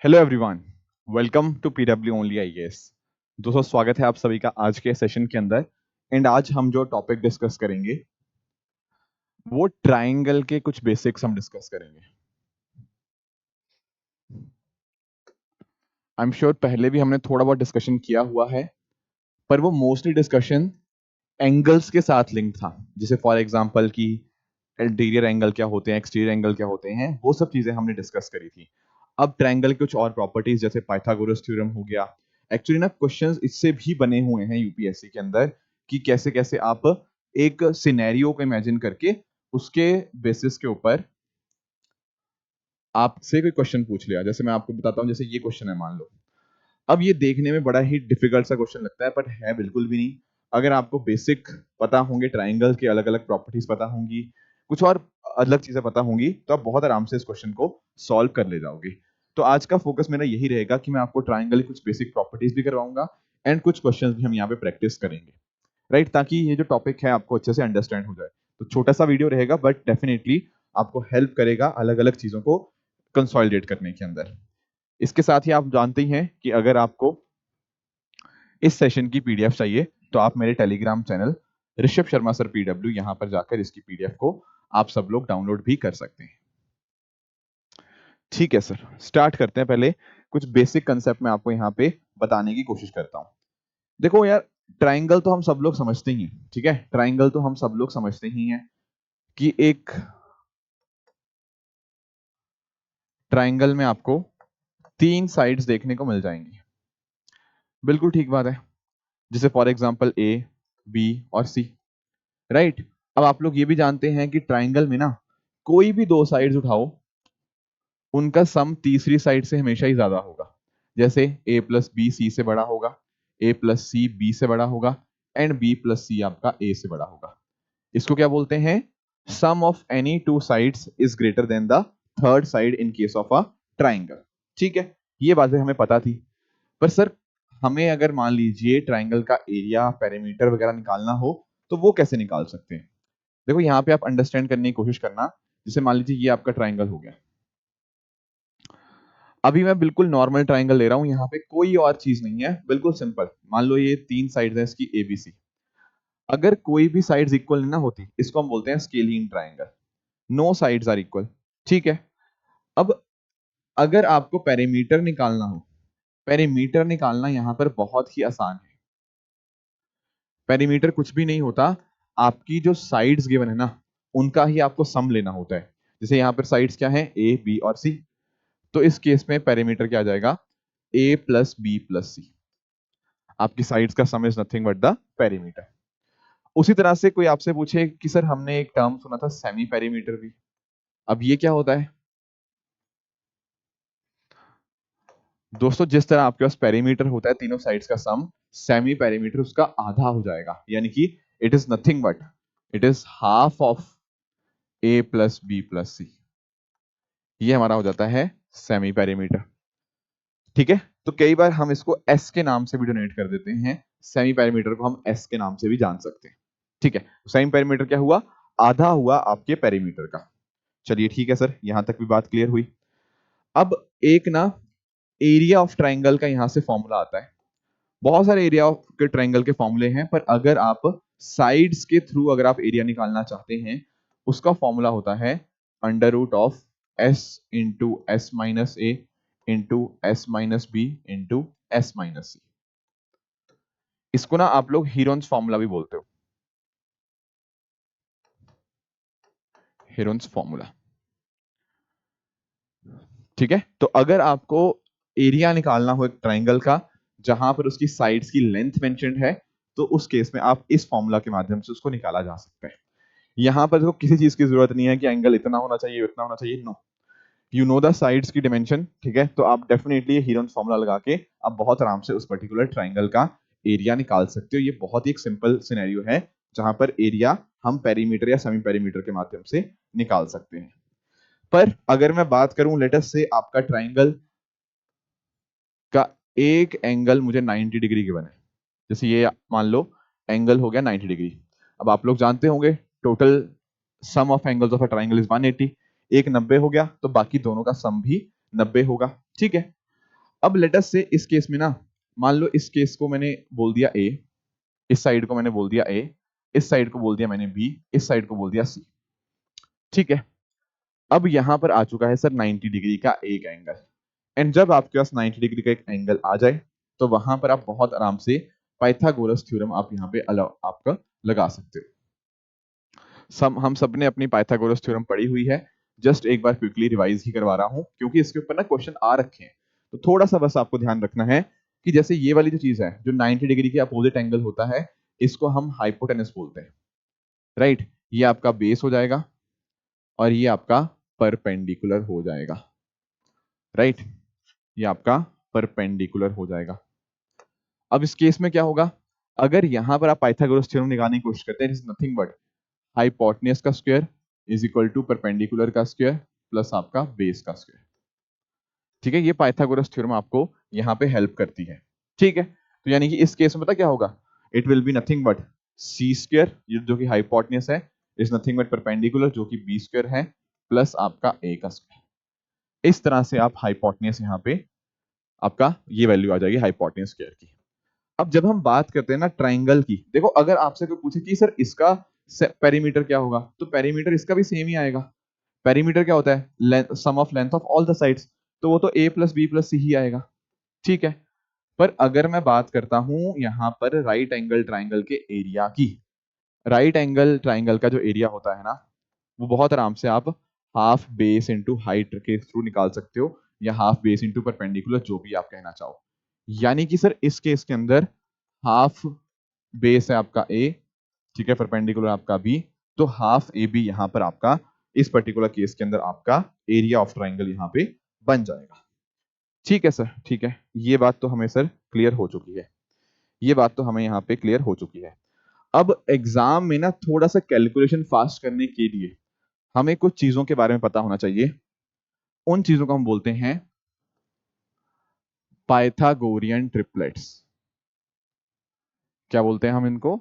Hello everyone, welcome to PW only IAS. दोस्तों, स्वागत है आप सभी का आज के सेशन के अंदर। एंड आज हम जो टॉपिक डिस्कस करेंगे वो ट्रायंगल के कुछ बेसिक्स हम डिस्कस करेंगे। आई एम श्योर पहले भी हमने थोड़ा बहुत डिस्कशन किया हुआ है, पर वो मोस्टली डिस्कशन एंगल्स के साथ लिंक था। जैसे फॉर एग्जांपल कि इंटीरियर एंगल क्या होते हैं, एक्सटीरियर एंगल क्या होते हैं, वो सब चीजें हमने डिस्कस करी थी। अब ट्रायंगल के कुछ और प्रॉपर्टीज जैसे पाइथागोरस थ्योरम हो गया। एक्चुअली ना क्वेश्चंस इससे भी बने हुए हैं यूपीएससी के अंदर कि कैसे कैसे आप एक सिनेरियो को इमेजिन करके उसके बेसिस के ऊपर आपसे कोई क्वेश्चन पूछ लिया। जैसे मैं आपको बताता हूँ, जैसे ये क्वेश्चन है मान लो। अब ये देखने में बड़ा ही डिफिकल्ट सा क्वेश्चन लगता है, बट है बिल्कुल भी नहीं। अगर आपको बेसिक पता होंगे, ट्रायंगल के अलग अलग प्रॉपर्टीज पता होंगी, कुछ और अलग चीजें पता होंगी, तो आप बहुत आराम से इस क्वेश्चन को सॉल्व कर ले जाओगे। तो आज का फोकस मेरा यही रहेगा कि मैं आपको ट्रायंगल की कुछ बेसिक प्रॉपर्टीज भी करवाऊंगा एंड कुछ क्वेश्चंस भी हम यहाँ पे प्रैक्टिस करेंगे, राइट, ताकि ये जो टॉपिक है आपको अच्छे से अंडरस्टैंड हो जाए। तो छोटा सा वीडियो रहेगा, बट डेफिनेटली आपको हेल्प करेगा अलग अलग चीजों को कंसोलिडेट करने के अंदर। इसके साथ ही आप जानते ही हैं कि अगर आपको इस सेशन की पीडीएफ चाहिए तो आप मेरे Telegram channel Rishabh Sharma sir PW यहां पर जाकर इसकी पीडीएफ को आप सब लोग डाउनलोड भी कर सकते हैं। ठीक है सर, स्टार्ट करते हैं। पहले कुछ बेसिक कंसेप्ट मैं आपको यहाँ पे बताने की कोशिश करता हूँ। देखो यार, ट्राइंगल तो हम सब लोग समझते ही हैं, ठीक है। ट्राइंगल तो हम सब लोग समझते ही हैं कि एक ट्राइंगल में आपको तीन साइड्स देखने को मिल जाएंगी। बिल्कुल ठीक बात है। जैसे फॉर एग्जांपल ए, बी और सी, राइट। अब आप लोग ये भी जानते हैं कि ट्राइंगल में ना कोई भी दो साइड्स उठाओ, उनका सम तीसरी साइड से हमेशा ही ज्यादा होगा। जैसे ए प्लस बी सी से बड़ा होगा, ए प्लस सी बी से बड़ा होगा, एंड बी प्लस सी आपका ए से बड़ा होगा। इसको क्या बोलते हैं? Sum of any two sides is greater than the third side in case of a triangle. ठीक है, ये बातें हमें पता थी। पर सर, हमें अगर मान लीजिए ट्राइंगल का एरिया, पेरीमीटर वगैरह निकालना हो, तो वो कैसे निकाल सकते हैं? देखो यहाँ पे आप अंडरस्टैंड करने की कोशिश करना। जैसे मान लीजिए ये आपका ट्राइंगल हो गया। अभी मैं बिल्कुल नॉर्मल ट्राइंगल ले रहा हूं, यहाँ पे कोई और चीज नहीं है, बिल्कुल सिंपल। मान लो ये तीन साइड्स हैं इसकी एबीसी। अगर कोई भी साइड्स इक्वल ना होती, इसको हम बोलते हैं scalene triangle. No sides are equal. ठीक है। अब अगर आपको पेरीमीटर निकालना हो, पेरीमीटर निकालना यहां पर बहुत ही आसान है। पेरीमीटर कुछ भी नहीं होता, आपकी जो साइड्स गिवन है ना, उनका ही आपको सम लेना होता है। जैसे यहाँ पर साइड्स क्या है, ए बी और सी। तो इस केस में पेरीमीटर क्या आ जाएगा? ए प्लस बी प्लस सी। आपकी साइड्स का सम is nothing but the perimeter. उसी तरह से कोई आपसे पूछे कि सर हमने एक टर्म सुना था सेमी पेरीमीटर भी, अब ये क्या होता है? दोस्तों, जिस तरह आपके पास पेरीमीटर होता है तीनों साइड्स का सम, सेमी पेरीमीटर उसका आधा हो जाएगा। यानी कि it is nothing but it is half of A plus B plus C. ये हमारा हो जाता है सेमी पेरीमीटर। ठीक है। तो कई बार हम इसको एस के नाम से भी डोनेट कर देते हैं। सेमी पेरीमीटर को हम एस के नाम से भी जान सकते हैं। ठीक है। सेमी पेरीमीटर क्या हुआ? आधा हुआ आपके पेरीमीटर का। चलिए ठीक है सर, यहां तक भी बात क्लियर हुई। अब एक ना एरिया ऑफ ट्राइंगल का यहां से फॉर्मूला आता है। बहुत सारे एरिया के ट्राइंगल के फॉर्मूले हैं, पर अगर आप साइड्स के थ्रू अगर आप एरिया निकालना चाहते हैं, उसका फॉर्मूला होता है under root of S into S minus A into S minus B into S minus C. इसको ना आप लोग हीरोन्स फॉर्मूला भी बोलते हो, हीरोन्स फॉर्मूला। ठीक है। तो अगर आपको एरिया निकालना हो एक ट्राइंगल का जहां पर उसकी साइड्स की लेंथ मेंशन्ड है, तो उस केस में आप इस फॉर्मूला के माध्यम से उसको निकाला जा सकता है। यहां पर देखो किसी चीज की जरूरत नहीं है कि एंगल इतना होना चाहिए उतना होना चाहिए, no. You know the sides की डिमेंशन, ठीक है। तो आप डेफिनेटली हीरोन्स फॉर्मूला लगा के आप बहुत आराम से उस पर्टिकुलर ट्राइंगल का एरिया निकाल सकते हो। ये बहुत ही एक सिंपल सिनेरियो है जहां पर एरिया हम पेरीमीटर या सेमी पेरीमीटर के माध्यम से निकाल सकते हैं। पर अगर मैं बात करूं, लेट अस से आपका ट्राइंगल का एक एंगल मुझे 90 डिग्री गिवन है। जैसे ये मान लो एंगल हो गया 90 डिग्री। अब आप लोग जानते होंगे total sum of angles of a triangle is 180। एक 90 हो गया तो बाकी दोनों का सम भी 90 होगा। ठीक है। अब लेट अस से इस केस में ना, मान लो इस केस को मैंने बोल दिया ए, इस साइड को मैंने बोल दिया ए, इस साइड को बोल दिया मैंने बी, इस साइड को बोल दिया सी। ठीक है, अब यहां पर आ चुका है सर 90 डिग्री का एक एंगल। एंड जब आपके पास 90 डिग्री का एक एंगल आ जाए तो वहां पर आप बहुत आराम से पाइथागोरस थ्योरम आप यहाँ पे आपका लगा सकते हो। हम सब ने अपनी पाइथागोरस थ्योरम पढ़ी हुई है, जस्ट एक बार क्विकली रिवाइज ही करवा रहा हूं क्योंकि इसके ऊपर ना क्वेश्चन आ रखे हैं। तो थोड़ा सा बस आपको ध्यान रखना है कि जैसे ये वाली जो चीज है जो 90 डिग्री के अपोजिट एंगल होता है, इसको हम हाइपोटेनस बोलते हैं, राइट। ये आपका बेस हो जाएगा और ये आपका परपेंडिकुलर हो जाएगा, राइट। ये आपका परपेंडिकुलर हो जाएगा। अब इस केस में क्या होगा, अगर यहां पर आप पाइथागोरस थ्योरम निकालने की कोशिश करते हैं, it is nothing but hypotenuse का square is equal to perpendicular का स्क्वायर प्लस आपका बेस का स्क्वायर। ठीक है, ये पाइथागोरस थ्योरम आपको यहाँ पे हेल्प करती है। ठीक है, तो यानी कि इस केस में पता क्या होगा, it will be nothing but C square, जो कि हाइपोटेनस है, इज नथिंग बट परपेंडिकुलर जो कि बी स्क्वायर है, प्लस आपका ए का स्क्वायर। इस तरह से आप हाइपोटेनस यहाँ पे आपका ये वैल्यू आ जाएगी हाइपोटेनस स्क्वायर की। अब जब हम बात करते हैं ना ट्राइंगल की, देखो अगर आपसे कोई पूछे कि सर इसका पेरीमीटर क्या होगा, तो पेरीमीटर इसका भी सेम ही आएगा। पेरीमीटर क्या होता है, sum of length of all the sides, तो वो तो a plus B plus C ही आएगा। ठीक है, पर अगर मैं बात करता हूं यहां पर राइट एंगल ट्राइंगल के एरिया की, राइट एंगल ट्राइंगल का जो एरिया होता है ना, वो बहुत आराम से आप हाफ बेस इंटू हाइट के थ्रू निकाल सकते हो, या हाफ बेस इंटू परपेंडिकुलर, जो भी आप कहना चाहो। यानी कि सर इस केस के अंदर हाफ बेस है आपका ए, ठीक है, परपेंडिकुलर आपका बी, तो हाफ ए बी यहां पर आपका इस पर्टिकुलर केस के अंदर आपका एरिया ऑफ ट्राइंगल यहां पे बन जाएगा। ठीक है सर, ठीक है, ये बात तो हमें सर क्लियर हो चुकी है, ये बात तो हमें यहाँ पे क्लियर हो चुकी है। अब एग्जाम में ना थोड़ा सा कैलकुलेशन फास्ट करने के लिए हमें कुछ चीजों के बारे में पता होना चाहिए। उन चीजों को हम बोलते हैं पाइथागोरियन ट्रिपलेट्स। क्या बोलते हैं हम इनको,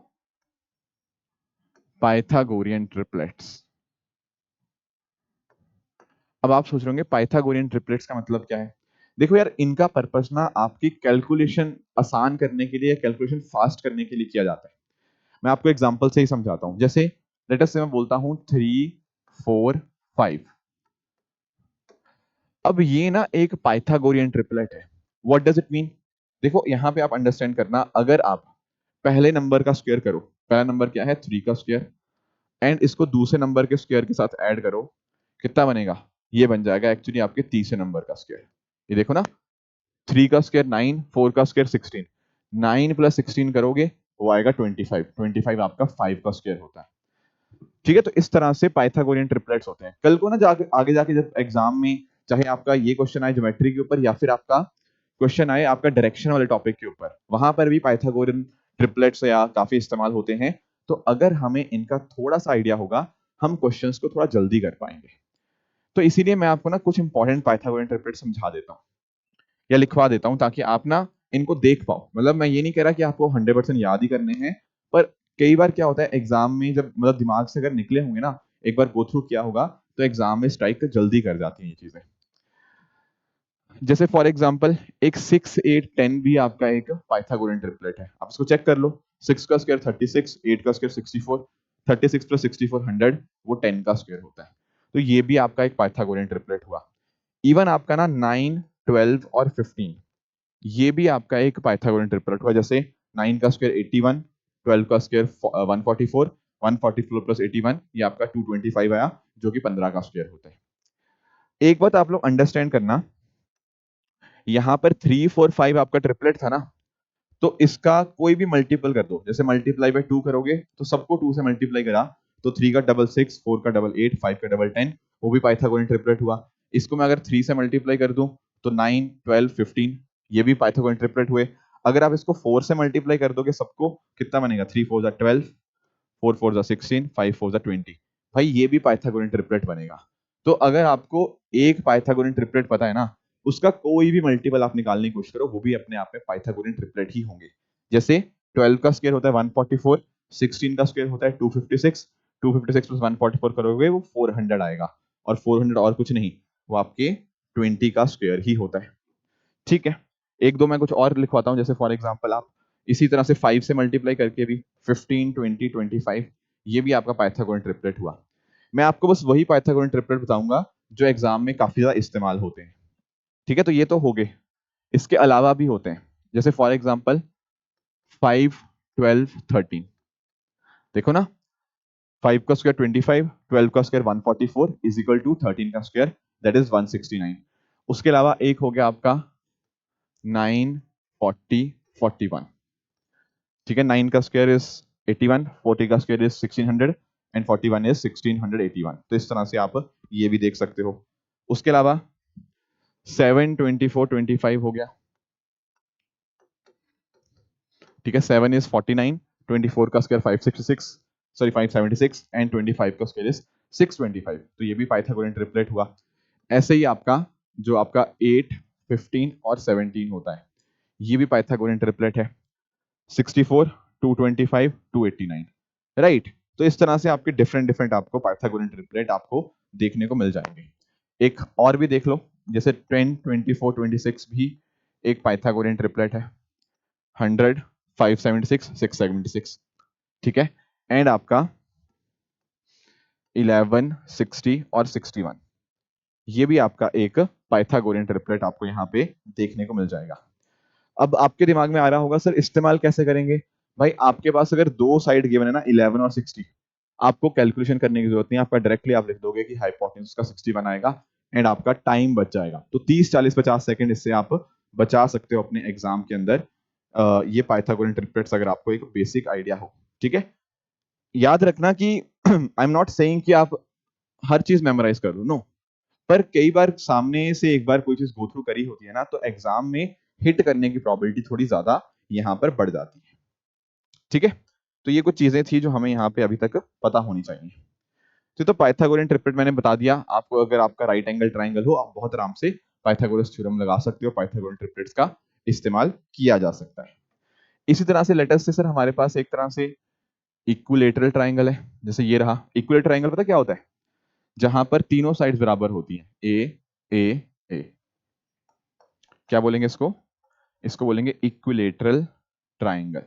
पाइथागोरियन ट्रिपलेट्स। अब आप सोच रहे होंगे पाइथागोरियन ट्रिपलेट्स का मतलब क्या है। देखो यार, इनका पर्पस ना आपकी कैलकुलेशन आसान करने के लिए, कैलकुलेशन फास्ट करने के लिए किया जाता है। मैं आपको एग्जांपल से ही समझाता हूं। जैसे लेट अस से मैं बोलता हूं 3 4 5। अब ये ना एक पाइथागोरियन ट्रिपलेट है। व्हाट डज इट मीन, देखो यहां पे आप अंडरस्टैंड करना, अगर आप पहले नंबर का स्क्वायर करो, पहला नंबर क्या है 3 का स्क्वायर, एंड इसको दूसरे नंबर के स्क्वायर के साथ ऐड करो, कितना बनेगा, ये बन जाएगा एक्चुअली आपके तीसरे नंबर का स्क्वायर। ये देखो ना, 3 का स्क्वायर 9, 4 का स्क्वायर 16, 9 प्लस 16 करोगे वो आएगा 25, 25 आपका 5 का स्क्वायर होता है। ठीक है, तो इस तरह से पाइथागोरियन ट्रिपलेट्स होते हैं। कल को ना जाके आगे जाके जब एग्जाम में चाहे आपका ये क्वेश्चन आए ज्योमेट्री के ऊपर, या फिर आपका क्वेश्चन आए आपका डायरेक्शन वाले टॉपिक के ऊपर, वहां पर भी पाइथागोरियन ट्रिपलेट्स या काफी इस्तेमाल होते हैं। तो अगर हमें इनका थोड़ा सा आइडिया होगा, हम क्वेश्चंस को थोड़ा जल्दी कर पाएंगे। तो इसीलिए मैं आपको ना कुछ इंपॉर्टेंट पाइथागोरियन ट्रिपलेट समझा देता हूँ या लिखवा देता हूँ, ताकि आप ना इनको देख पाओ। मतलब मैं ये नहीं कह रहा कि आपको 100% याद ही करने हैं, पर कई बार क्या होता है एग्जाम में, जब मतलब दिमाग से अगर निकले होंगे ना, एक बार गो थ्रू किया होगा, तो एग्जाम में स्ट्राइक जल्दी कर जाती हैं ये चीजें। जैसे फॉर एग्जांपल एक 6 8 10 भी आपका एक पाइथागोरियन ट्रिपलेट है, आप इसको चेक कर लो। 6 का स्क्वायर 36, 8 का स्क्वायर 64, 36 प्लस 64 100, वो 10 का स्क्वायर होता है। तो ये भी आपका एक पाइथागोरियन ट्रिपलेट हुआ। इवन आपका ना 9 12 और 15, ये भी आपका एक पाइथागोरियन ट्रिपलेट हुआ। जैसे 9 का स्क्वायर 81, 12 का स्क्वायर 144, 144 प्लस 81 ये आपका 225 आया, जो कि 15 का स्क्वायर होता है। एक बात आप लोग अंडरस्टैंड करना, यहाँ पर 3 4 5 आपका ट्रिपलेट था ना, तो इसका कोई भी मल्टीपल कर दो। जैसे मल्टीप्लाई बाय 2 करोगे तो सबको 2 से मल्टीप्लाई करा, तो 3 का डबल 6, 4 का डबल 8, 5 का डबल 10, वो भी पाइथागोरियन ट्रिपलेट हुआ। इसको मैं अगर 3 से मल्टीप्लाई कर दूं तो 9 12 15, ये भी पाइथागोरियन ट्रिपलेट हुए। अगर आप इसको 4 से मल्टीप्लाई कर दोगे सबको, कितना बनेगा, 3 4 जा 12, 4 4 जा 16, 5 4 जा 20, भाई ये भी पाइथागोरियन ट्रिपलेट बनेगा। तो अगर आपको एक पाइथागोरियन ट्रिपलेट पता है ना, उसका कोई भी मल्टीपल आप निकालने की कोशिश करो, वो भी अपने आप में पाइथागोरियन ट्रिपलेट ही होंगे। जैसे 12 का स्क्वायर होता है 144, 16 का स्क्वायर होता है 256, 256 प्लस 144 करोगे वो 400 आएगा, और 400 और कुछ नहीं, वो आपके 20 का स्क्वायर ही होता है। ठीक है, एक दो मैं कुछ और लिखवाता हूँ, जैसे फॉर एग्जांपल आप इसी तरह से 5 से मल्टीप्लाई करके भी 15, 20, 25, ये भी आपका पाइथागोरन ट्रिपलेट हुआ। मैं आपको बस वही पाइथागोरन ट्रिपलेट बताऊंगा जो एग्जाम में काफी ज्यादा इस्तेमाल होते हैं। ठीक है, तो ये तो हो गए, इसके अलावा भी होते हैं, जैसे फॉर एग्जांपल 5, 12, 13। देखो ना, 5 का स्क्वायर 25, 12 का स्क्वायर 144 इज इक्वल टू 13 का स्क्वायर दैट इज 169। उसके अलावा एक हो गया आपका 9, 40, 41। ठीक है, 9 का स्क्वायर इज 81, 40 का स्क्वायर इज 1600 एंड 41 इज 1681। तो इस तरह से आप ये भी देख सकते हो। उसके अलावा 7, 24, 25 हो गया। ठीक है, 7 इज 49, 24 का स्क्वायर 566, सॉरी 576 एंड 25 का स्क्वायर इज 625। तो ये भी पाइथागोरन ट्रिपलेट हुआ। ऐसे ही आपका जो आपका 8, 15 और 17 होता है, ये भी पाइथागोरन ट्रिपलेट है। 64, 225, 289, राइट। तो इस तरह से आपके डिफरेंट डिफरेंट आपको पाइथागोरन ट्रिपलेट आपको देखने को मिल जाएंगे। एक और भी देख लो, जैसे 10, 24, 26 भी एक पाइथागोरन ट्रिपलेट है। 100, 576, 676। ठीक है, एंड आपका 11, 60 और 61, ये भी आपका एक पाइथागोरियन ट्रिपलेट आपको यहाँ पे देखने को मिल जाएगा। अब आपके दिमाग में आ रहा होगा सर इस्तेमाल कैसे करेंगे? भाई आपके पास अगर दो साइड गिवन है ना 11 और 60, आपको कैलकुलेशन करने की जरूरत नहीं, आपका डायरेक्टली आप लिख दोगे कि हाइपोटेन्यूज का 61 आएगा एंड आपका टाइम बच जाएगा। तो 30, 40, 50 सेकंड इससे आप बचा सकते हो अपने एग्जाम के अंदर। ये पाइथागोरियन ट्रिपलेट्स अगर आपको एक बेसिक आइडिया हो। ठीक है, याद रखना कि आई एम नॉट सेइंग कि आप हर चीज मेमोराइज कर लो, नो। पर कई बार सामने से एक बार कोई चीज गो थ्रू करी होती है ना, तो एग्जाम में हिट करने की प्रोबेबिलिटी थोड़ी ज्यादा यहाँ पर बढ़ जाती है। ठीक है, तो ये कुछ चीजें थी जो हमें यहाँ पे अभी तक पता होनी चाहिए। तो पाइथागोरियन ट्रिपलेट मैंने बता दिया आपको। अगर आपका राइट एंगल ट्राइंगल हो, आप बहुत आराम से पाइथागोरस थ्योरम लगा सकते हो, पाइथागोरियन ट्रिपलेट्स का इस्तेमाल किया जा सकता है। इसी तरह से लेटर से सर हमारे पास एक तरह से इक्विलेटरल ट्राइंगल है। जैसे ये रहा इक्विलेटरल ट्राइंगल, पता क्या होता है? जहां पर तीनों साइड्स बराबर होती हैं, ए ए। क्या बोलेंगे इसको? इसको बोलेंगे इक्विलेटरल ट्राइंगल।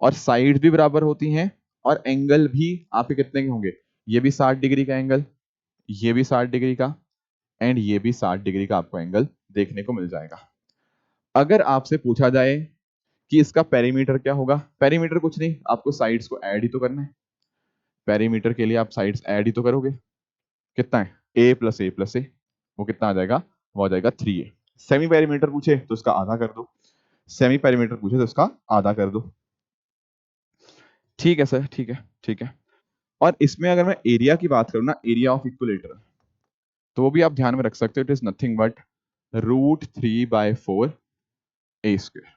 और साइड भी बराबर होती हैं और एंगल भी आपके कितने के होंगे? ये भी 60 डिग्री का एंगल, ये भी 60 डिग्री का, एंड ये भी 60 डिग्री का आपको एंगल देखने को मिल जाएगा। अगर आपसे पूछा जाए कि इसका पेरीमीटर क्या होगा? पेरीमीटर कुछ नहीं, आपको साइड्स को ऐड ही तो करना है। पेरीमीटर के लिए आप साइड्स ऐड ही तो करोगे। कितना है? ए प्लस ए प्लस ए, वो कितना आ जाएगा? वो आ जाएगा 3a। सेमी पेरीमीटर पूछे तो इसका आधा कर दो, सेमी पेरीमीटर पूछे तो इसका आधा कर दो। ठीक है सर, ठीक है, ठीक है। और इसमें अगर मैं एरिया की बात करूं ना, एरिया ऑफ इक्विलेटरल, तो वो भी आप ध्यान में रख सकते हो, it is nothing but √3/4 A square.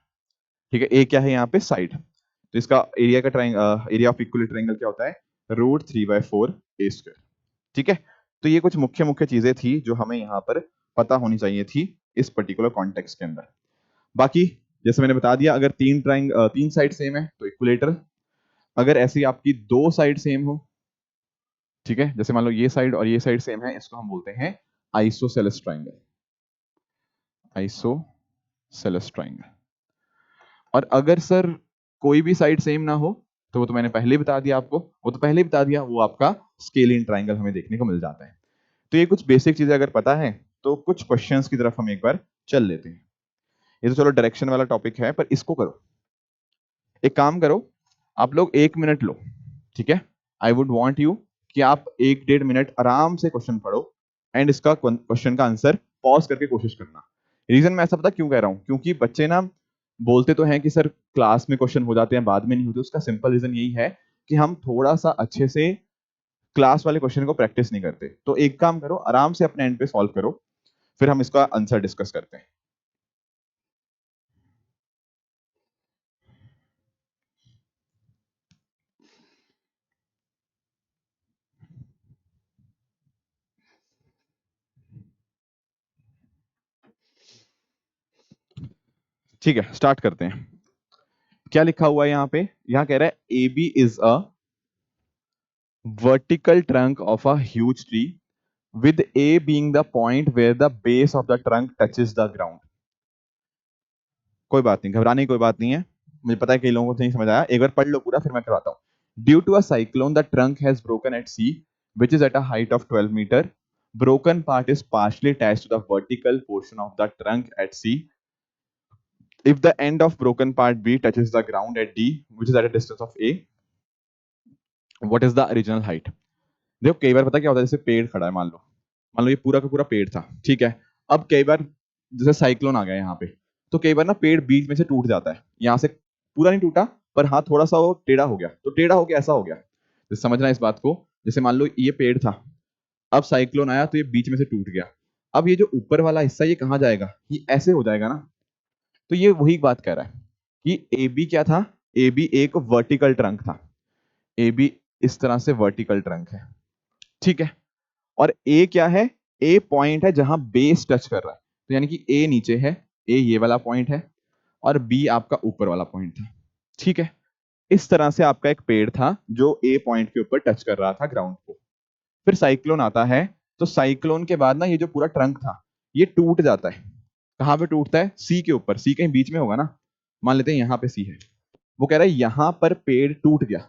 ठीक है, ए क्या है यहाँ पे? साइड। तो इसका एरिया का एरिया ऑफ इक्विलेटरल एंगल क्या होता है? √3/4 ए स्क्वायर। ठीक है, तो ये कुछ मुख्य मुख्य चीजें थी जो हमें यहाँ पर पता होनी चाहिए थी इस पर्टिकुलर कॉन्टेक्स्ट के अंदर। बाकी जैसे मैंने बता दिया, अगर तीन साइड सेम है तो इक्विलेटर। अगर ऐसी आपकी दो साइड सेम हो, ठीक है, जैसे मान लो ये साइड और ये साइड सेम है, इसको हम बोलते हैं आइसोसेलेस ट्राइंगल। Isosceles triangle. और अगर सर कोई भी साइड सेम ना हो, तो वो तो मैंने पहले ही बता दिया आपको, वो तो पहले ही बता दिया, वो आपका स्केलिन ट्राइंगल हमें देखने को मिल जाता है। तो ये कुछ बेसिक चीजें अगर पता है तो कुछ क्वेश्चंस की तरफ हम एक बार चल लेते हैं। ये तो चलो डायरेक्शन वाला टॉपिक है, पर इसको करो। एक काम करो, आप लोग 1 मिनट लो। ठीक है, आई वुड वांट यू कि आप 1-1.5 मिनट आराम से क्वेश्चन पढ़ो एंड इसका क्वेश्चन का आंसर पॉज करके कोशिश करना। रीजन मैं ऐसा पता क्यों कह रहा हूं? क्योंकि बच्चे ना बोलते तो हैं कि सर क्लास में क्वेश्चन हो जाते हैं, बाद में नहीं होते। उसका सिंपल रीजन यही है कि हम थोड़ा सा अच्छे से क्लास वाले क्वेश्चन को प्रैक्टिस नहीं करते। तो एक काम करो, आराम से अपने एंड पे सॉल्व करो, फिर हम इसका आंसर डिस्कस करते हैं। ठीक है, स्टार्ट करते हैं। क्या लिखा हुआ है यहाँ पे? यहाँ कह रहा है A B is a vertical trunk of a huge tree with A being the point where the base of the trunk touches the ground. कोई बात नहीं, घबराने की कोई बात नहीं है, मुझे पता है कई लोगों को नहीं समझ आया, एक बार पढ़ लो पूरा फिर मैं करवाता हूँ। Due to a cyclone the trunk has broken at C which is at a height of 12 meter. Broken part is partially attached to the vertical portion of the trunk at C. If the end of broken part B touches the ground at D, which is at a distance of A, what is the original height? देखो कई बार पता क्या होता है, जैसे पेड़ खड़ा है, मान लो ये पूरा का पूरा पेड़ था, ठीक है। अब कई बार जैसे साइक्लोन आ गया यहाँ पे, तो कई बार ना पेड़ बीच में से टूट जाता है, यहाँ से पूरा नहीं टूटा पर हाँ थोड़ा सा वो टेढ़ा हो गया, तो टेढ़ा होके ऐसा हो गया। तो समझना इस बात को, जैसे मान लो ये पेड़ था, अब साइक्लोन आया तो ये बीच में से टूट गया, अब ये जो ऊपर वाला हिस्सा ये कहाँ जाएगा, ये ऐसे हो जाएगा ना। तो ये वही बात कह रहा है कि ए बी क्या था, ए बी एक वर्टिकल ट्रंक था, ए बी इस तरह से वर्टिकल ट्रंक है, ठीक है। और ए क्या है, ए पॉइंट है जहां बेस टच कर रहा है, तो यानी कि ए नीचे है, ए ये वाला पॉइंट है, और बी आपका ऊपर वाला पॉइंट था, ठीक है। इस तरह से आपका एक पेड़ था जो ए पॉइंट के ऊपर टच कर रहा था ग्राउंड को। फिर साइक्लोन आता है, तो साइक्लोन के बाद ना ये जो पूरा ट्रंक था ये टूट जाता है। कहां पे टूटता है, सी के ऊपर, सी कहीं बीच में होगा ना, मान लेते हैं यहाँ पे सी है। वो कह रहा है यहां पर पेड़ टूट गया,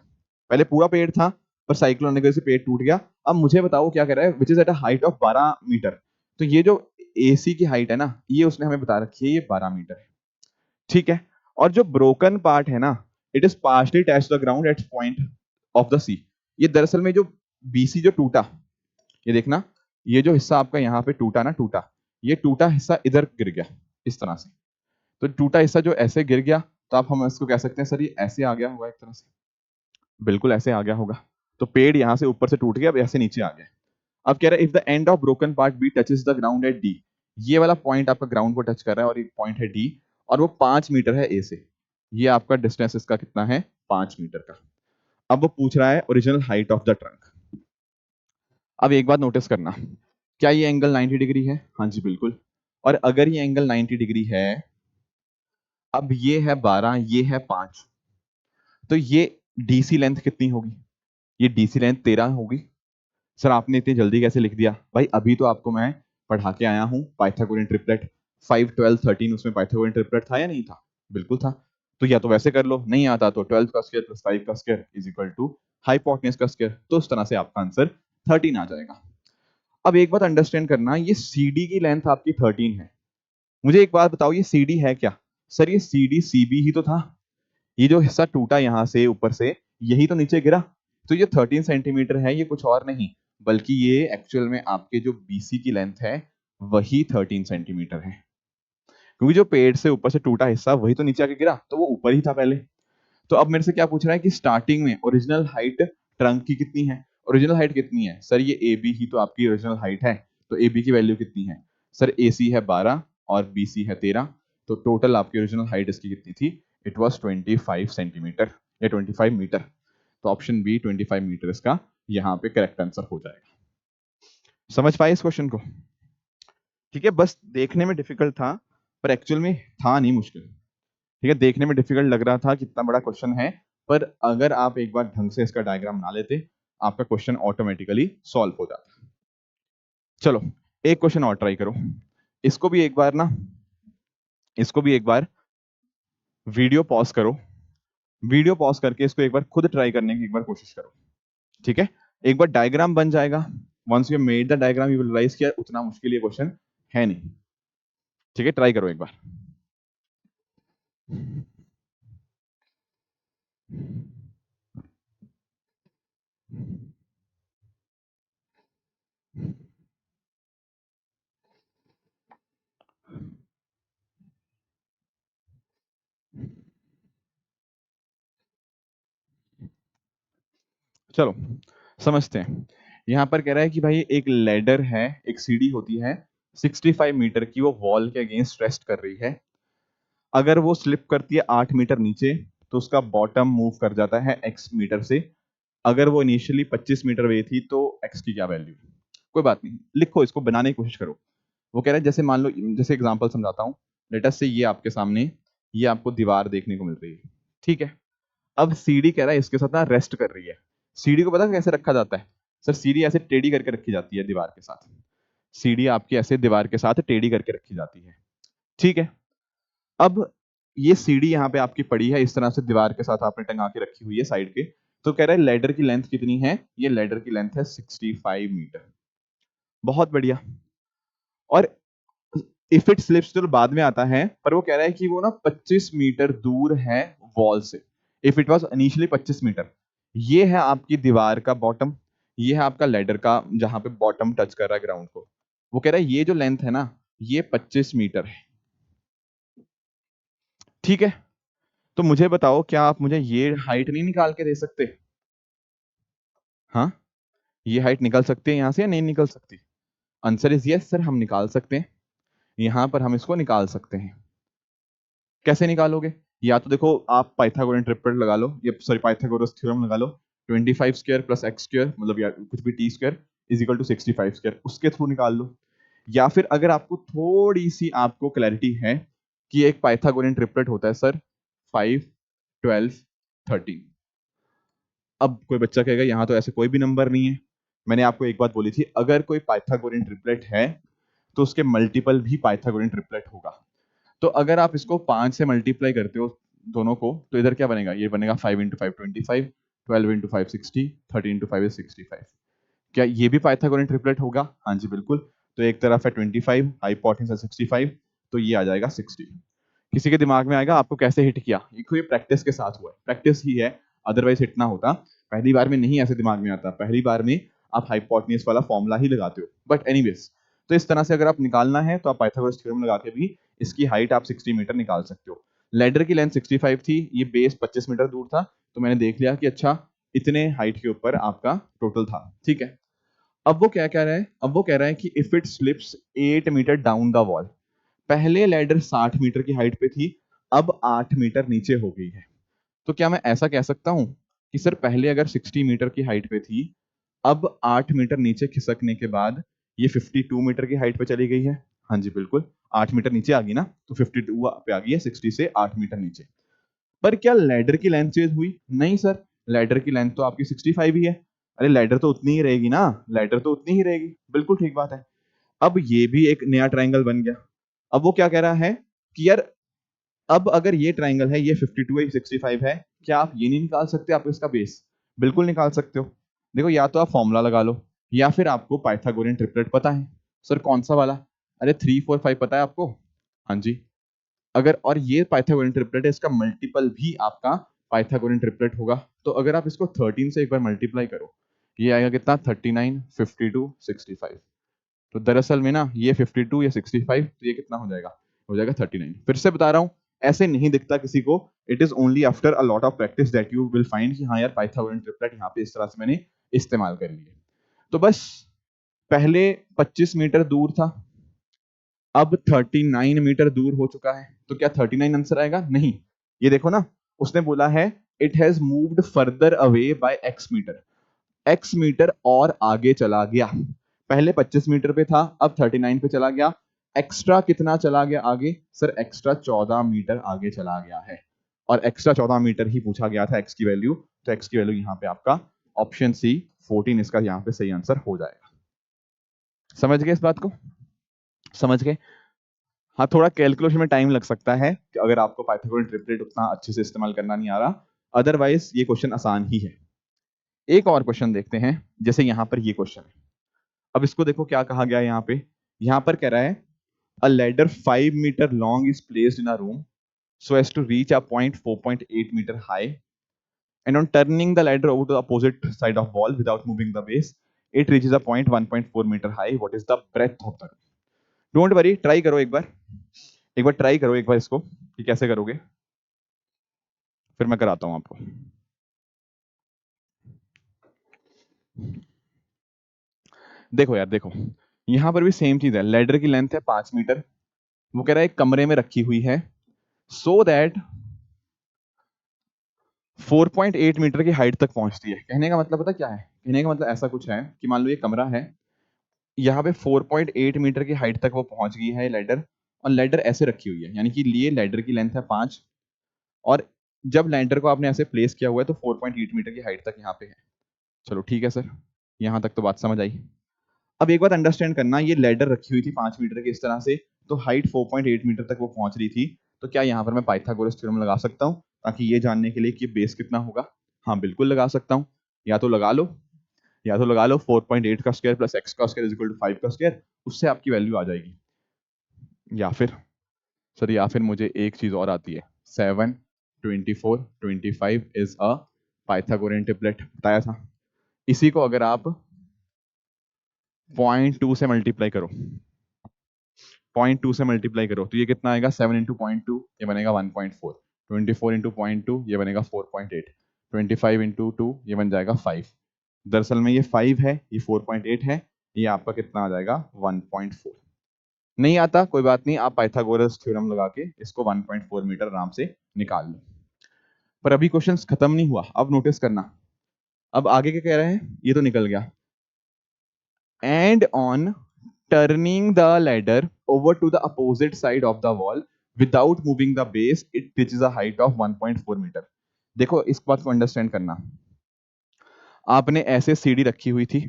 पहले पूरा पेड़ था पर साइक्लोन आने की वजह से पेड़ टूट गया। अब मुझे बताओ क्या कह रहा है, which is at a height of 12 metre. तो ये जो एसी की हाइट है ना, ये उसने हमें बता रखी है, ये 12 मीटर है, ठीक है। और जो ब्रोकन पार्ट है ना, it is partially attached to the ground at point of the C. ये दरअसल में जो बीसी जो टूटा, ये देखना, ये जो हिस्सा आपका यहाँ पे टूटा ना, टूटा, ये टूटा हिस्सा इधर गिर गया इस तरह से। तो टूटा हिस्सा जो ऐसे गिर गया, तो आप हम इसको कह सकते हैं सर ये ऐसे आ गया होगा एक तरह से, बिल्कुल ऐसे आ गया होगा। तो पेड़ यहाँ से ऊपर से टूट गया, अब ऐसे नीचे आ गया। अब कह रहा है if the end of broken part be touches the ground at D, ये वाला पॉइंट आपका ग्राउंड को टच कर रहा है और एक पॉइंट है डी, और वो 5 मीटर है ए से, ये आपका डिस्टेंस इसका कितना है, 5 मीटर का। अब वो पूछ रहा है original height of the trunk. अब एक बात नोटिस करना, क्या ये एंगल 90 डिग्री है, हाँ जी बिल्कुल। और अगर ये एंगल 90 डिग्री है, अब ये है 12, ये है 5, तो ये डीसी लेंथ कितनी होगी, ये डीसी लेंथ 13 होगी। सर आपने इतनी जल्दी कैसे लिख दिया, भाई अभी तो आपको मैं पढ़ा के आया हूं पाइथागोरियन ट्रिपलेट, 5 12 13 उसमें पाइथागोरियन ट्रिपलेट था या नहीं था, बिल्कुल था। तो या तो वैसे कर लो, नहीं आता तो 12 का स्क्वायर प्लस 5 का square is equal to hypotenuse का स्क्वायर, तो उस तरह से आपका आंसर 13 आ जाएगा। अब एक बात अंडरस्टैंड करना, ये सीडी की लेंथ आपकी 13 है। मुझे एक बात बताओ, ये सीडी है क्या, सर ये सीडी सीबी ही तो था, ये जो हिस्सा टूटा यहां से ऊपर से, यही तो नीचे गिरा। तो ये 13 सेंटीमीटर है, ये कुछ और नहीं बल्कि ये एक्चुअल में आपके जो बीसी की लेंथ है वही 13 सेंटीमीटर है, क्योंकि जो पेड़ से ऊपर से टूटा हिस्सा वही तो नीचे आके गिरा, तो वो ऊपर ही था पहले। तो अब मेरे से क्या पूछ रहा है कि स्टार्टिंग में ओरिजिनल हाइट ट्रंक की कितनी है, ओरिजिनल हाइट कितनी है, सर ये ए बी ही तो आपकी ओरिजिनल हाइट है, तो ए बी की वैल्यू कितनी है, सर ए सी है 12 और बी सी है 13, तो टोटल आपकी ओरिजिनल हाइट इसकी कितनी थी, इट वॉज 25 सेंटीमीटर या 25 मीटर। तो ऑप्शन बी 25 मीटर इसका यहाँ पे करेक्ट आंसर हो जाएगा। समझ पाए इस क्वेश्चन को, ठीक है। बस देखने में डिफिकल्ट था पर एक्चुअल में था नहीं मुश्किल, ठीक है। देखने में डिफिकल्ट लग रहा था कितना बड़ा क्वेश्चन है, पर अगर आप एक बार ढंग से इसका डायग्राम बना लेते, आपका क्वेश्चन ऑटोमेटिकली सॉल्व हो जाता। चलो एक क्वेश्चन और ट्राई करो, इसको भी एक बार ना, इसको भी एक बार वीडियो पॉज करो, वीडियो पॉज करके इसको एक बार खुद ट्राई करने की एक बार कोशिश करो, ठीक है। एक बार डायग्राम बन जाएगा, once you made the diagram you will realise किया उतना मुश्किल ये क्वेश्चन है नहीं, ठीक है। ट्राई करो एक बार। चलो समझते हैं। यहां पर कह रहा है कि भाई एक लेडर है, एक सीढ़ी होती है 65 मीटर की, वो वॉल के अगेंस्ट रेस्ट कर रही है। अगर वो स्लिप करती है 8 मीटर नीचे, तो उसका बॉटम मूव कर जाता है x मीटर से। अगर वो इनिशियली 25 मीटर वे थी तो x की क्या वैल्यू, कोई बात नहीं, लिखो, इसको बनाने की कोशिश करो। वो कह रहा है जैसे मान लो, जैसे एग्जांपल समझाता हूँ, लेट अस से ये आपके सामने, ये आपको दीवार देखने को मिल रही है, ठीक है। अब सीढ़ी कह रहा है इसके साथ ना रेस्ट कर रही है। सीढ़ी को पता है कैसे रखा जाता है, सर सीढ़ी ऐसे टेढ़ी करके रखी जाती है दीवार के साथ, सीढ़ी आपकी ऐसे दीवार के साथ टेढ़ी करके रखी जाती है, ठीक है। अब ये सीढ़ी यहाँ पे आपकी पड़ी है इस तरह से, दीवार के साथ आपने टंगा के रखी हुई है साइड के। तो कह रहा है लैडर की लेंथ कितनी है, ये लैडर की लेंथ है 65 मीटर। बहुत बढ़िया। और इफ इट स्लिप्स तो बाद में आता है, पर वो कह रहा है कि वो ना 25 मीटर दूर है वॉल से। If it was initially 25 metre, ये है आपकी दीवार का बॉटम, ये है आपका लेडर का जहां पे बॉटम टच कर रहा है ग्राउंड को। वो कह रहा है ये जो लेंथ है ना, ये 25 मीटर है। ठीक है, तो मुझे बताओ, क्या आप मुझे ये हाइट नहीं निकाल के दे सकते? हाँ, ये हाइट निकल सकती है यहां से या नहीं निकल सकती? आंसर इज यस सर, हम निकाल सकते हैं। यहां पर हम इसको निकाल सकते हैं। कैसे निकालोगे? या तो देखो, आप पाइथागोरन ट्रिपलेट लगा लो, ये सॉरी पाइथागोरस थ्योरम लगा लो। 25 स्क्वायर प्लस एक्स स्क्वायर, मतलब या कुछ भी T square is equal to 65 square, उसके थ्रू निकाल लो। या फिर अगर आपको थोड़ी सी आपको क्लैरिटी है कि एक पाइथागोरन ट्रिपलेट होता है सर 5, 12, 13। अब कोई बच्चा कहेगा यहाँ तो ऐसे कोई भी नंबर नहीं है। मैंने आपको एक बात बोली थी, अगर कोई पाइथागोरन ट्रिपलेट है तो उसके मल्टीपल भी पाइथागोरन ट्रिपलेट होगा। तो अगर आप इसको 5 से मल्टीप्लाई करते हो दोनों को, तो इधर क्या बनेगा, ये बनेगा 5 इंटू 5 25, 12 इंटू 5 60, 13 इंटू 5 65। क्या ये भी पाइथागोरन ट्रिपलेट होगा? हाँ जी बिल्कुल। तो एक तरफ है 25, हाइपोटेन्यूज है 65, तो ये आ जाएगा 60। किसी के दिमाग में आएगा आपको कैसे हिट किया? ये प्रैक्टिस के साथ हुआ है, प्रैक्टिस ही है, अदरवाइज हिट ना होता। पहली बार में नहीं ऐसे दिमाग में आता, पहली बार में आप हाइपोटेन्यूज वाला फॉर्मूला ही लगाते हो। बट एनीवेज, तो इस तरह से अगर आप निकालना है तो आप पाइथागोरस थ्योरम लगा के भी इसकी हाइट आप 60 मीटर निकाल सकते हो। लेडर की लेंथ 65 थी, ये बेस 25 मीटर दूर था, तो मैंने देख लिया कि अच्छा इतने हाइट के ऊपर आपका टोटल था। ठीक है, अब वो क्या कह रहा है, अब वो कह रहा है कि if it slips 8 meter down the wall. पहले लैडर 60 मीटर की हाइट पे थी, अब 8 मीटर नीचे हो गई है। तो क्या मैं ऐसा कह सकता हूं कि सर पहले अगर 60 मीटर की हाइट पे थी, अब 8 मीटर नीचे खिसकने के बाद ये 52 मीटर की हाइट पे चली गई है? हाँ जी बिल्कुल, 8 मीटर नीचे आ गई ना, तो 52 पे आ गई है, 60 से 8 मीटर नीचे। पर क्या लैडर की लेंथ चेंज हुई? नहीं सर, लैडर की लेंथ तो आपकी 65 ही है। अरे लैडर तो उतनी ही रहेगी ना, लैडर तो उतनी ही रहेगी, बिल्कुल ठीक बात है। अब ये भी एक नया ट्राइंगल बन गया। अब वो क्या कह रहा है कि यार, अब अगर ये ट्राइंगल है, ये 52 है, 65 है, क्या आप ये नहीं निकाल सकते आप इसका बेस? बिल्कुल निकाल सकते हो। देखो, या तो आप फॉर्मूला लगा लो, या फिर आपको पाइथागोरियन ट्रिपलेट पता है। सर कौन सा वाला? अरे 3, 4, 5 पता है आपको? हाँ जी। अगर और ये पाइथागोरियन ट्रिपलेट है, इसका मल्टीपल भी आपका पाइथागोरियन ट्रिपलेट होगा। तो अगर आप इसको 13 से एक बार मल्टीप्लाई करो, ये आएगा कितना, 39, 52, 65। तो दरअसल में ना ये 52 या 65, तो ये कितना हो जाएगा 39। फिर से बता रहा हूं, ऐसे नहीं दिखता किसी को। It is only after a lot of practice that you will find कि हाँ यार पाइथागोरियन ट्रिपलेट यहाँ पे इस तरह से मैंने इस्तेमाल कर लिया। तो बस, पहले 25 मीटर दूर था, अब 39 मीटर दूर हो चुका है। तो क्या 39 आंसर आएगा? नहीं। ये देखो ना, उसने बोला है it has moved further away by x metre, x metre और आगे चला गया। पहले 25 मीटर पे था, अब 39 पे चला गया। एक्स्ट्रा कितना चला गया आगे? सर एक्स्ट्रा 14 मीटर आगे चला गया है। और एक्स्ट्रा 14 मीटर ही पूछा गया था एक्स की वैल्यू, तो एक्स की वैल्यू यहाँ पे आपका ऑप्शन सी 14 इसका यहाँ पे सही आंसर हो जाएगा। समझ गए इस बात को? समझ गए? हाँ, थोड़ा कैलकुलेशन में टाइम लग सकता है कि अगर आपको पाइथागोरन ट्रिपलेट उतना अच्छे से इस्तेमाल करना नहीं आ रहा, अदरवाइज ये क्वेश्चन आसान ही है। एक और क्वेश्चन देखते हैं, जैसे यहाँ पर ये क्वेश्चन है। अब इसको देखो क्या कहा गया है यहाँ पे। यहाँ पर कह रहा है a ladder 5 metre long is placed in a room so as to reach a point 4.8 meter high, and on turning the ladder over to the opposite side of wall without moving the base, it reaches a point 1.4 meter high. What is the breadth of the room? Don't worry, try करो एक बार try करो एक बार इसको कि कैसे करोगे, फिर मैं कराता हूं आपको। देखो यार, देखो यहां पर भी सेम चीज है, लेडर की लेंथ है 5 मीटर। वो कह रहा है एक कमरे में रखी हुई है, सो दैट 4.8 मीटर की हाइट तक पहुंचती है। कहने का मतलब पता क्या है? कहने का मतलब ऐसा कुछ है कि मान लो ये कमरा है, यहाँ पे 4.8 मीटर की हाइट तक वो पहुंच गई है लेडर, और लेडर ऐसे रखी हुई है, यानी कि लिए लेडर की लेंथ है 5, और जब लैंडर को आपने ऐसे प्लेस किया हुआ है तो 4.8 मीटर की हाइट तक यहाँ पे है। चलो ठीक है सर, यहाँ तक तो बात समझ आई। अब एक बात अंडरस्टैंड करना, ये लैडर रखी हुई थी 5 मीटर की इस तरह से, तो हाइट 4.8 मीटर तक वो पहुंच रही थी। तो क्या यहाँ पर मैं पाइथागोरस थ्योरम लगा सकता हूँ ताकि ये जानने के लिए कि बेस कितना होगा? हाँ, बिल्कुल लगा सकता हूँ। या तो लगा लो 4.8 का स्क्वायर प्लस x का स्क्वायर इज इक्वल टू 5 का स्क्वायर, उससे आपकी वैल्यू आ जाएगी। या फिर मुझे एक चीज और आती है, 7, 24, 25 इज अ पाइथागोरियन ट्रिपलेट बताया था। इसी को अगर आप 0.2 से मल्टीप्लाई करो, 0.2 से मल्टीप्लाई करो तो ये कितना आएगा? 7 इंटू 0.2 ये बनेगा 1.4, 24 इंटू 0.2 ये बनेगा 4.8, 25 इंटू 2 ये बन जाएगा 5। दरअसल में ये 5 है, ये 4.8 है, ये आपका कितना आ जाएगा? 1.4। नहीं आता कोई बात नहीं, आप पाइथागोरस थ्योरम लगा के इसको 1.4 मीटर आराम से निकाल लो। पर अभी क्वेश्चन खत्म नहीं हुआ, अब नोटिस करना। अब आगे क्या कह रहे हैं, ये तो निकल गया। And on turning the ladder over to the opposite side of the wall without moving the base it reaches a height of 1.4 metre. देखो इस बात को अंडरस्टैंड करना, आपने ऐसे सीढ़ी रखी हुई थी,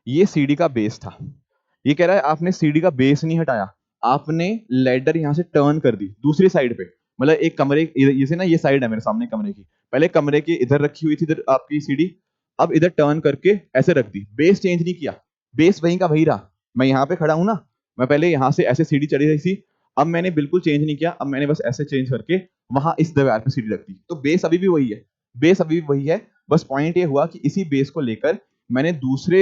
ये सीढ़ी का बेस था। ये कह रहा है आपने सीढ़ी का बेस नहीं हटाया, आपने लैडर यहां से टर्न कर दी दूसरी साइड पे। मतलब एक कमरे जैसे ना, ये साइड है मेरे सामने कमरे की, पहले कमरे के इधर रखी हुई थी इधर आपकी सीढ़ी, अब इधर टर्न करके ऐसे रख दी, बेस चेंज नहीं किया, बेस वहीं का वही रहा। मैं यहाँ पे खड़ा हूं ना, मैं पहले यहाँ से ऐसे सीढ़ी चढ़ी रही थी, अब मैंने बिल्कुल चेंज नहीं किया, अब मैंने बस ऐसे चेंज करके वहां इस दीवार पे सीढ़ी रख दी, तो बेस अभी भी वही है, बेस अभी भी वही है। बस पॉइंट ये हुआ कि इसी बेस को लेकर मैंने दूसरे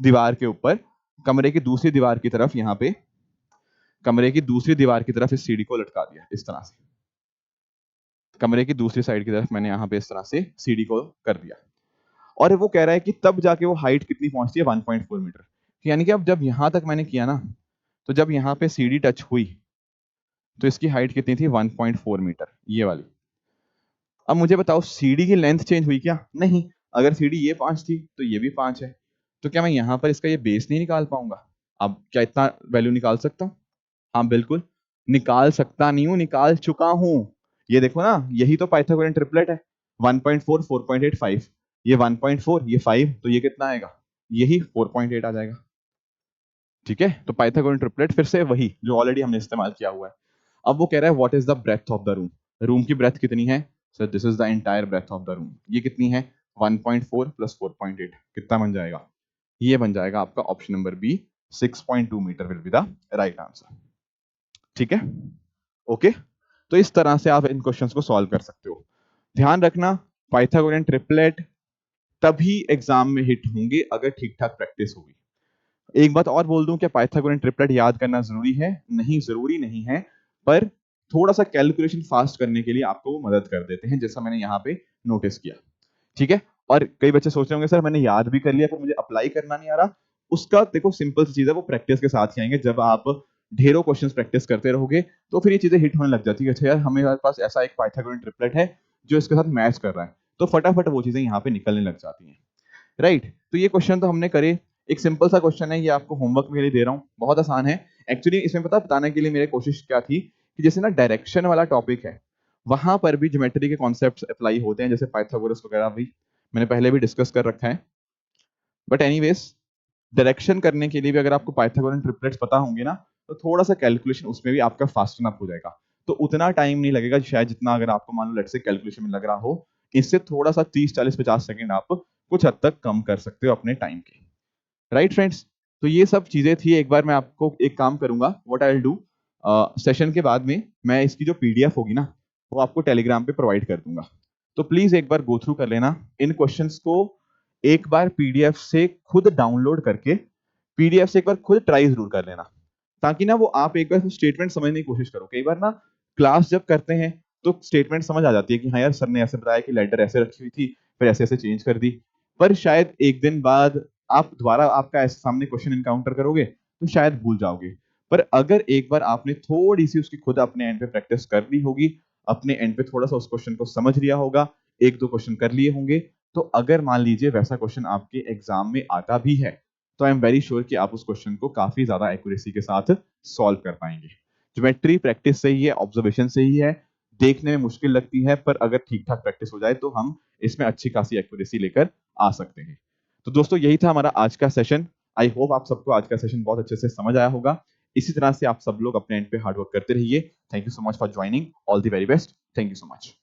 दीवार के ऊपर, कमरे की दूसरी दीवार की तरफ, यहाँ पे कमरे की दूसरी दीवार की तरफ इस सीढ़ी को लटका दिया इस तरह से, कमरे की दूसरी साइड की तरफ मैंने यहाँ पे इस तरह से सीढ़ी को कर दिया। और वो कह रहा है कि तब जाके वो हाइट कितनी पहुंचती है? 1.4 मीटर। यानी कि अब जब यहां तक मैंने किया ना, तो जब यहाँ पे सीढ़ी टच हुई तो इसकी हाइट कितनी थी? 1.4 मीटर, ये वाली। अब मुझे बताओ सीढ़ी की लेंथ चेंज हुई क्या? नहीं। अगर सीढ़ी ये 5 थी तो ये भी 5 है, तो क्या मैं यहाँ पर इसका ये बेस नहीं निकाल पाऊंगा? अब क्या इतना वैल्यू निकाल सकता हूँ? हाँ बिल्कुल निकाल सकता नहीं हूँ, निकाल चुका हूँ। ये देखो ना, यही तो पाइथागोरियन ट्रिपलेट है। 1.4, 4.8, 5, ये 1.4, ये 5, तो ये कितना आएगा? यही 4.8 आ जाएगा। ठीक है, तो पाइथागोरियन ट्रिपलेट फिर से वही जो ऑलरेडी हमने इस्तेमाल किया हुआ है। अब वो कह रहा है what is the breadth of the room, room की ब्रेथ कितनी है? Sir this is the entire breadth of the room. ये कितनी है? 1.4 प्लस 4.8 कितना बन जाएगा? ये बन जाएगा आपका option number B, 6.2 metre will be the right answer. ठीक है, ओके। तो इस तरह से आप इन क्वेश्चंस को सॉल्व कर सकते हो। ध्यान रखना, पाइथागोरियन ट्रिपलेट तभी एग्जाम में हिट होंगे अगर ठीक ठाक प्रैक्टिस होगी। एक बात और बोल दूं, क्या पाइथागोरियन ट्रिपलेट याद करना जरूरी है? नहीं, जरूरी नहीं है, पर थोड़ा सा कैलकुलेशन फास्ट करने के लिए आपको वो मदद कर देते हैं, जैसा मैंने यहाँ पे नोटिस किया। ठीक है, और कई बच्चे सोच रहे होंगे सर मैंने याद भी कर लिया पर मुझे अप्लाई करना नहीं आ रहा। उसका देखो सिंपल सी चीज है, वो प्रैक्टिस के साथ ही आएंगे। जब आप ढेरों क्वेश्चंस प्रैक्टिस करते रहोगे तो फिर ये चीजें हिट होने लग जाती है। अच्छा यार, हमारे पास ऐसा एक पाइथागोरियन ट्रिपलेट है जो इसके साथ मैच कर रहा है, तो फटाफट वो चीजें यहाँ पे निकलने लग जाती हैं। राइट, तो ये क्वेश्चन तो हमने करे। एक सिंपल सा क्वेश्चन है, ये आपको होमवर्क के लिए दे रहा हूँ, बहुत आसान है। एक्चुअली इसमें पता बताने के लिए मेरी कोशिश क्या थी कि जैसे ना डायरेक्शन वाला टॉपिक है, वहां पर भी ज्योमेट्री के कॉन्सेप्ट्स अप्लाई होते हैं, जैसे पाइथागोरस वगैरह भी मैंने पहले भी डिस्कस कर रखा है। बट एनीवेज, डायरेक्शन करने के लिए भी अगर आपको पाइथागोरन ट्रिपलेट्स पता होंगे ना, तो थोड़ा सा कैलकुलेशन उसमें भी आपका फास्ट अप हो जाएगा। तो उतना टाइम नहीं लगेगा शायद जितना अगर आपको मान लो लेट्स से कैलकुलेशन में लग रहा हो। इससे थोड़ा सा 30, 40, 50 सेकंड आप कुछ हद तक कम कर सकते हो अपने टाइम के। राइट फ्रेंड्स, तो ये सब चीजें थी। एक बार मैं आपको एक काम करूंगा, what I will do, session के बाद में मैं इसकी जो पीडीएफ होगी ना, वो आपको टेलीग्राम पे प्रोवाइड कर दूंगा। तो प्लीज एक बार गो थ्रू कर लेना इन क्वेश्चंस को, एक बार पीडीएफ से खुद डाउनलोड करके पीडीएफ से एक बार खुद ट्राई जरूर कर लेना, ताकि ना वो आप एक बार स्टेटमेंट समझने की कोशिश करो। कई बार ना क्लास जब करते हैं तो स्टेटमेंट समझ आ जाती है कि हाँ यार सर ने ऐसे बताया कि लेटर ऐसे रखी हुई थी, फिर ऐसे ऐसे चेंज कर दी। पर शायद एक दिन बाद आप दोबारा आपका ऐसे सामने क्वेश्चन इनकाउंटर करोगे तो शायद भूल जाओगे। पर अगर एक बार आपने थोड़ी सी उसकी खुद अपने एंड पे प्रैक्टिस कर ली होगी, अपने एंड पे थोड़ा सा उस क्वेश्चन को समझ लिया होगा, एक दो क्वेश्चन कर लिए होंगे, तो अगर मान लीजिए वैसा क्वेश्चन आपके एग्जाम में आता भी है, तो आई एम वेरी श्योर कि आप उस क्वेश्चन को काफी ज्यादा एक्यूरेसी के साथ सॉल्व कर पाएंगे। ज्योमेट्री प्रैक्टिस से ही है, ऑब्जर्वेशन से ही है, देखने में मुश्किल लगती है, पर अगर ठीक ठाक प्रैक्टिस हो जाए तो हम इसमें अच्छी खासी एक्यूरेसी लेकर आ सकते हैं। तो दोस्तों यही था हमारा आज का सेशन। आई होप आप सबको आज का सेशन बहुत अच्छे से समझ आया होगा। इसी तरह से आप सब लोग अपने एंड पे हार्ड वर्क करते रहिए। Thank you so much for joining. All the very best. Thank you so much.